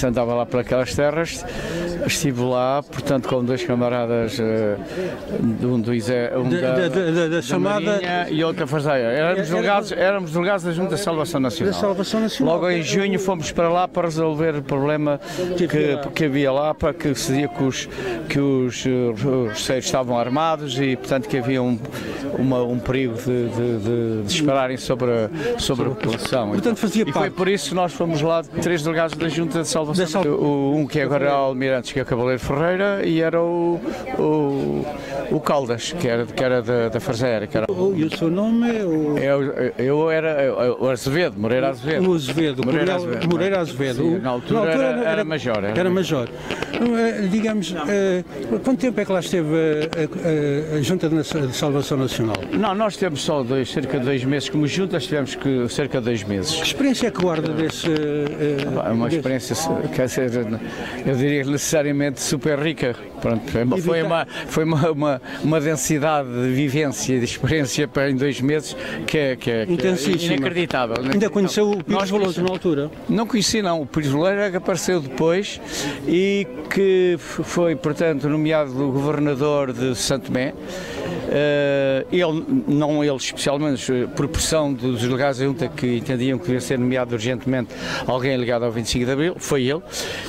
se andava lá para aquelas terras. Estive lá, portanto, com dois camaradas, da chamada Marinha e outro da Farseira. Éramos delegados da Junta de Salvação Nacional. Logo em junho fomos para lá para resolver o problema que havia lá, para que se dizia que os roceiros estavam armados e, portanto, que havia um perigo de dispararem sobre a população. Portanto, fazia parte. E foi por isso que nós fomos lá, 3 delegados da Junta de Salvação. Um que agora é o Almirante, que é o Cavaleiro Ferreira, e era o Caldas, que era da Farseira. E o seu nome é Eu era o Azevedo, Moreira Azevedo. O Azevedo, Moreira Azevedo. Sim, na altura era major. Era major. Digamos, quanto tempo é que lá esteve a Junta de Salvação Nacional? Não, nós temos só cerca de 2 meses, como juntas tivemos cerca de 2 meses. Que experiência é que guarda desse... É uma experiência, quer dizer, eu diria necessariamente super rica. Pronto, foi uma densidade de vivência e de experiência em 2 meses que é inacreditável. Ainda conheceu o Pires Veloso na altura? Não conheci, não. O Pires Veloso que apareceu depois e que foi, portanto, nomeado governador de Santo Tomé. Não ele especialmente, por pressão dos delegados da Junta que entendiam que devia ser nomeado urgentemente alguém ligado ao 25 de Abril, foi ele,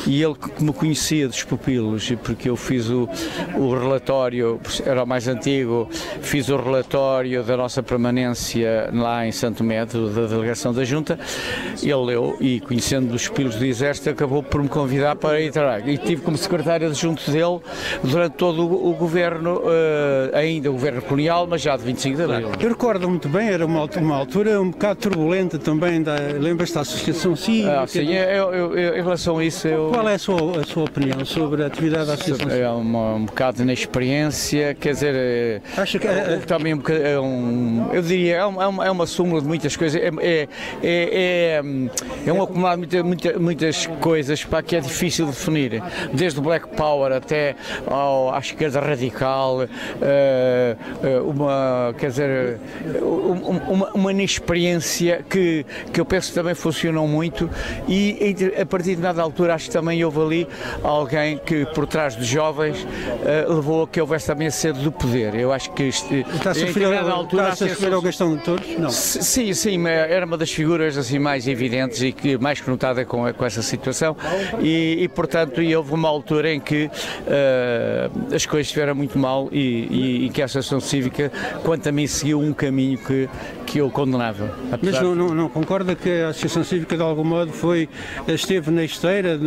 e ele que me conhecia dos pupilos, porque eu fiz o relatório, era o mais antigo, fiz o relatório da nossa permanência lá em Santo Tomé, da delegação da Junta, ele leu e, conhecendo os pupilos do Exército, acabou por me convidar para ir trabalhar, e tive como secretário adjunto dele durante todo o governo, ainda o governo colonial, mas já de 25 de Abril. Eu recordo muito bem, era uma altura um bocado turbulenta também, lembra-se da Associação Cívica? Sim, em relação a isso... Qual é a sua opinião sobre a atividade da Associação Cívica? É um bocado na experiência, quer dizer, acho que também eu diria, é uma súmula de muitas coisas, é um acumulado de muitas coisas para que é difícil de definir, desde o Black Power até à esquerda radical, uma inexperiência que eu penso que também funcionou muito, e a partir de dada altura acho que também houve ali alguém que por trás dos jovens levou a que houvesse também a sede do poder. Eu acho que está-se a referir ao Gastão de Torres? Não. Sim, era uma das figuras assim mais evidentes e que mais conotada com essa situação, e portanto houve uma altura em que as coisas estiveram muito mal e que a Associação Cívica, quanto a mim, seguiu um caminho que eu condenava. Mas não concorda que a Associação Cívica de algum modo esteve na esteira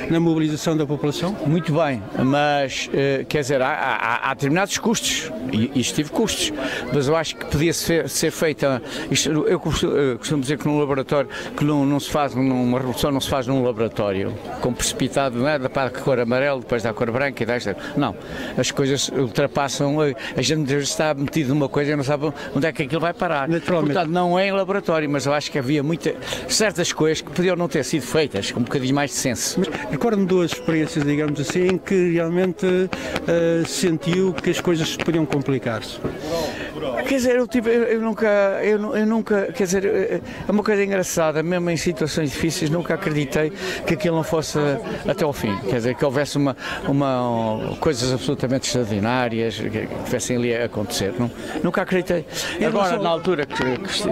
na mobilização da população? Muito bem, mas quer dizer, há determinados custos, e isto teve custos, mas eu acho que podia ser feita, eu costumo dizer que num laboratório, que não se faz, uma revolução não se faz num laboratório, com precipitado, não é da cor amarela, depois da cor branca e desta, não, as coisas ultrapassam, a gente muitas vezes está metido numa coisa e não sabe onde é que aquilo vai parar. Portanto, não é em laboratório, mas eu acho que havia certas coisas que podiam não ter sido feitas, com um bocadinho mais de senso. Recordo-me 2 experiências, digamos assim, em que realmente sentiu que as coisas podiam complicar-se. Quer dizer, eu nunca, quer dizer, é uma coisa engraçada, mesmo em situações difíceis, nunca acreditei que aquilo não fosse até ao fim, quer dizer, que houvesse coisas absolutamente extraordinárias que tivessem ali a acontecer, nunca acreditei. Agora, na altura que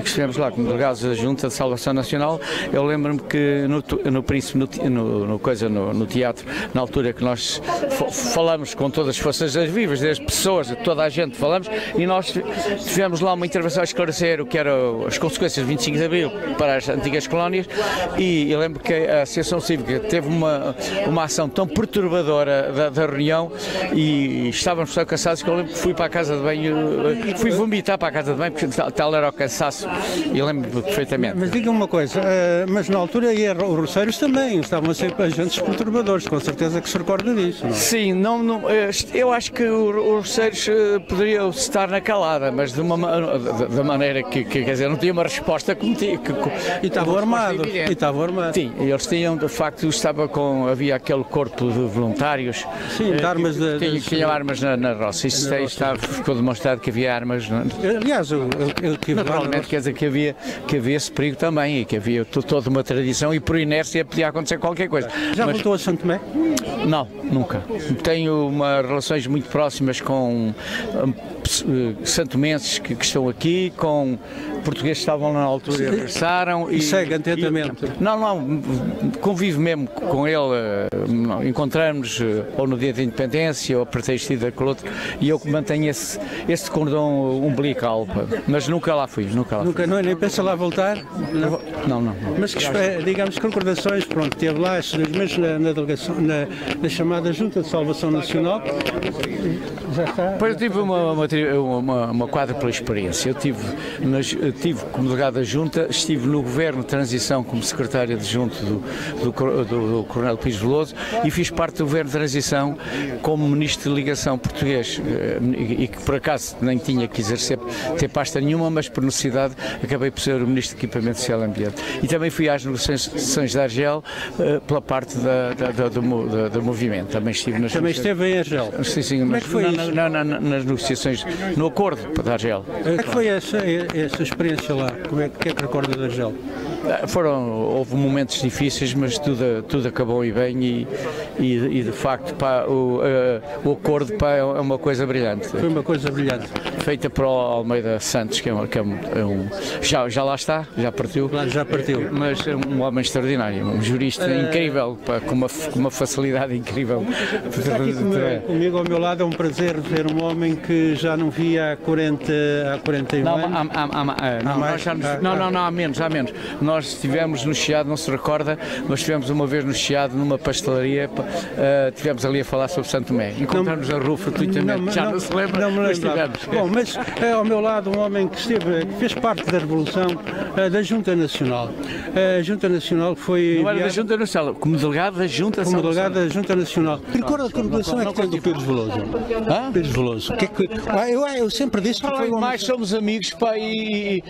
estivemos lá como delegados da Junta de Salvação Nacional, eu lembro-me que no teatro, na altura que nós falamos com todas as forças vivas, desde pessoas, toda a gente falamos, e nós tivemos lá uma intervenção a esclarecer o que eram as consequências de 25 de Abril para as antigas colónias, e eu lembro que a Associação Cívica teve uma ação tão perturbadora da reunião, e estávamos tão cansados que eu lembro que fui para a casa de banho, fui vomitar para a casa de banho, porque tal era o cansaço, e lembro-me perfeitamente. Mas diga-me uma coisa, mas na altura os roceiros também estavam a ser agentes perturbadores, com certeza que se recorda disso, não é? Sim, eu acho que os roceiros poderiam estar na calada, nada, mas da maneira que, quer dizer, não tinha uma resposta como tinha. E estavam armados. Sim, eles tinham, de facto, havia aquele corpo de voluntários. Sim, de armas tinham armas na roça. Isso ficou demonstrado que havia armas. Aliás, eu tive naturalmente, quer dizer que havia esse perigo também e que havia toda uma tradição e por inércia podia acontecer qualquer coisa. Já voltou a São Tomé? Não, nunca. Tenho relações muito próximas com santomenses que estão aqui, com portugueses que estavam lá na altura e regressaram. E segue atentamente? Não, convivo mesmo com ele, encontramos ou no dia da independência ou pretextida com o outro, e eu mantenho esse cordão umbilical, mas nunca lá fui. Nunca, nem pensa lá voltar? Não. Mas digamos que recordações, pronto, teve lá esses 2 meses na delegação, na chamada Junta de Salvação Nacional. Já está? Depois eu tive uma quádrupla experiência. Eu tive como delegado da Junta, estive no Governo de Transição como secretário adjunto do Coronel Pires Veloso e fiz parte do Governo de Transição como Ministro de Ligação português e que por acaso nem tinha que exercer ter pasta nenhuma, mas por necessidade acabei por ser o Ministro de Equipamento Social e Ambiente. E também fui às negociações de Argel pela parte do movimento. Também esteve em Argel? Sim, como é que foi isso? Nas negociações, no acordo da Argel. Como é que foi essa experiência lá? O que é que recorda da Argel? Houve momentos difíceis, mas tudo acabou e bem e de facto o acordo é uma coisa brilhante. Foi uma coisa brilhante. Feita para o Almeida Santos, que já lá está, já partiu. Já partiu. Mas é um homem extraordinário, um jurista incrível, com uma facilidade incrível. Está aqui comigo ao meu lado, é um prazer ver um homem que já não via há 41 anos. Há menos. Nós estivemos no Chiado, não se recorda, mas estivemos uma vez no Chiado, numa pastelaria, estivemos ali a falar sobre Santo Tomé. Encontramos a rua fortuitamente, já não se lembra, mas estivemos. Bom, mas ao meu lado um homem que fez parte da Revolução da Junta Nacional. A Junta Nacional foi... Não era da Junta Nacional, como delegado da Junta Como delegado da Junta Nacional. Recorda que recordação é que tem do Pires Veloso? Pires Veloso. Eu sempre disse que foi um homem... Mais somos amigos, pá, e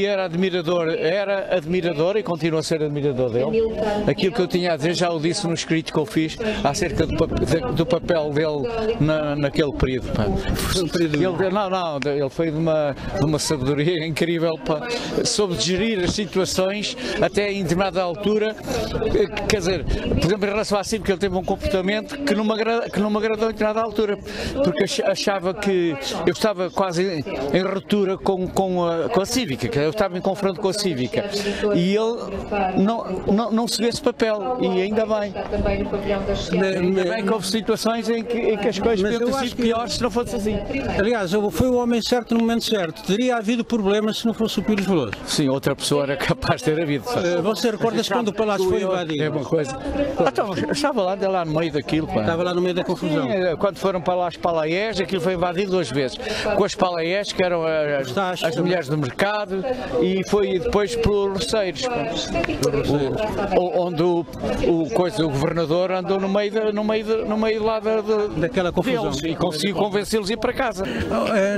era admirador e continua a ser admirador dele. Aquilo que eu tinha a dizer já o disse no escrito que eu fiz acerca do papel dele naquele período. Pá. Ele foi de uma sabedoria incrível, pá. Soube gerir as situações até em determinada altura, quer dizer, por exemplo, em relação à CIV, que ele teve um comportamento que não me agradou em determinada altura, porque achava que eu estava quase em ruptura com a Cívica, que eu estava em confronto com a Cívica, e ele não seguiu esse papel, e ainda bem. Ainda bem que houve situações em que as coisas podiam ter sido piores se não fosse assim. Aliás, foi o homem certo no momento certo. Teria havido problemas se não fosse o Pires Veloso. Sim, outra pessoa era capaz de ter havido. Você recorda-se quando o Palácio foi invadido? É uma coisa. Então, estava lá no meio daquilo. Pá. Estava lá no meio da confusão. Sim, quando foram para lá as Palaiés, aquilo foi invadido 2 vezes. Com as Palaiés, que eram as mulheres do mercado, e foi depois por Roceiros, onde o governador andou no meio lá daquela confusão deles, e conseguiu convencê-los a ir para casa.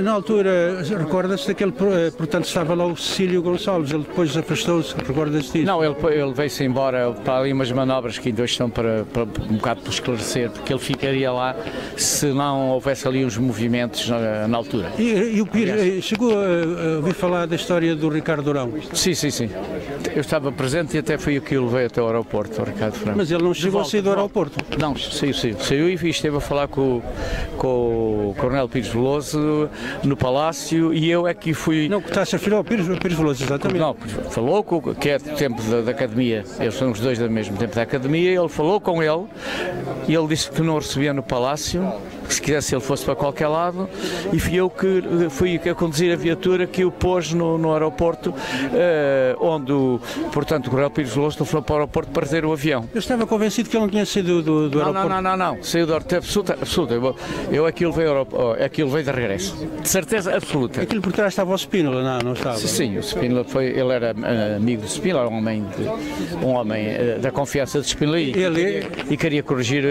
Na altura, recorda-se daquele, portanto estava lá o Cecílio Gonçalves, ele depois afastou-se, recorda-se disso? Não, ele veio-se embora para ali umas manobras que ainda estão para um bocado para esclarecer, porque ele ficaria lá se não houvesse ali uns movimentos na altura. E o Pires chegou a ouvir falar da história do Ricardo Durão? Sim. Eu estava presente e até fui aqui, o levei até o aeroporto, o Ricardo Franco. Mas ele não chegou a sair do aeroporto? Não, saiu e esteve a falar com o Coronel Pires Veloso no Palácio, e eu é que fui... Não, que está a se referir ao Pires Veloso, exatamente. Não, falou que é do tempo da Academia, eles são os dois do mesmo tempo da Academia, ele falou com ele e ele disse que não o recebia no Palácio, que se quisesse ele fosse para qualquer lado, e fui eu que fui a conduzir a viatura que o pôs no aeroporto, onde, portanto, o Coronel Pires Veloso foi para o aeroporto para ter o avião. Eu estava convencido que ele não tinha saído do aeroporto. Não, saiu do aeroporto, absoluta. Eu aquilo veio de regresso, de certeza absoluta. Aquilo por trás estava o Spínola, não estava? Sim, o Spínola ele era amigo do Spínola, um homem da confiança de Spínola, e queria corrigir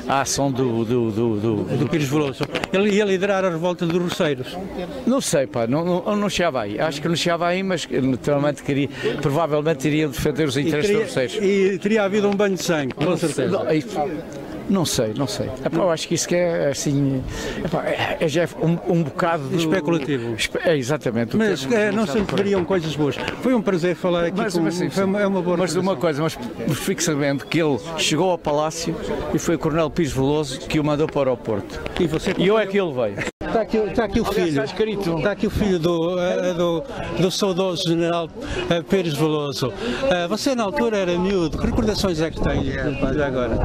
a ação do do Pires Veloso. Ele ia liderar a revolta dos roceiros. Não sei, pá, não chegava aí. Acho que não chegava aí, mas naturalmente provavelmente iriam defender os interesses dos roceiros. E teria havido um banho de sangue, com certeza. Não sei. Epá, eu acho que isso que é assim, epá, já é um bocado especulativo. Exatamente. Mas não se veriam coisas boas. Foi um prazer falar aqui é uma boa mas uma coisa, mas fique sabendo que ele chegou ao Palácio e foi o Coronel Pires Veloso que o mandou para o aeroporto. E eu é que ele veio. Está aqui o filho. Está aqui o filho do saudoso general Pires Veloso. Você na altura era miúdo. Que recordações é que tem agora?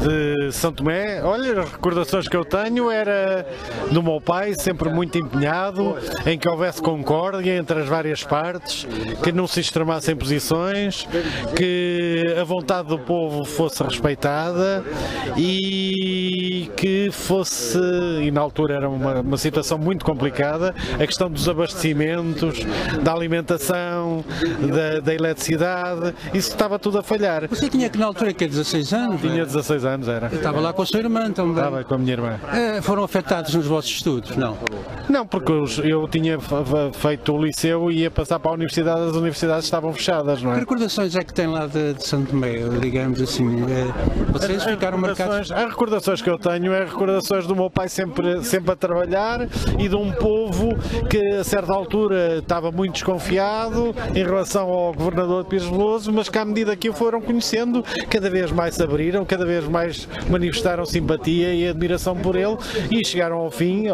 De São Tomé, olha, as recordações que eu tenho era do meu pai, sempre muito empenhado em que houvesse concórdia entre as várias partes, que não se extremassem posições, que a vontade do povo fosse respeitada e que fosse, e na altura era uma situação muito complicada, a questão dos abastecimentos, da alimentação, da eletricidade, isso estava tudo a falhar. Você tinha que na altura que 16 anos? Tinha 16 anos, era. Estava lá com a sua irmã também. Estava com a minha irmã. Foram afetados nos vossos estudos, não? Não, porque eu tinha feito o liceu e ia passar para a universidade, as universidades estavam fechadas, não é? Que recordações é que tem lá de São Tomé, digamos assim? Vocês ficaram marcados? As recordações que eu tenho é recordações do meu pai sempre a trabalhar e de um povo que a certa altura estava muito desconfiado em relação ao governador Pires Veloso, mas que à medida que o foram conhecendo, cada vez mais se abriram, cada vez mais manifestaram simpatia e admiração por ele e chegaram ao fim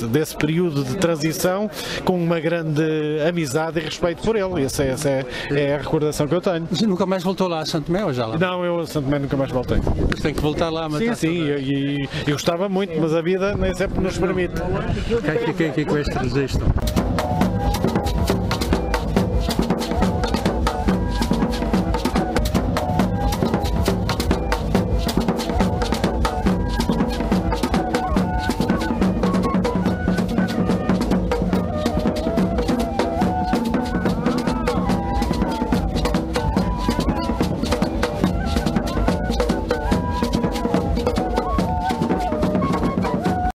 desse período de transição com uma grande amizade e respeito por ele. Essa é a recordação que eu tenho. Você nunca mais voltou lá a São Tomé ou já lá? Não, eu a São Tomé nunca mais voltei. Mas tem que voltar lá, mas sim, e gostava muito, mas a vida nem sempre nos permite. Fiquei aqui com este registro.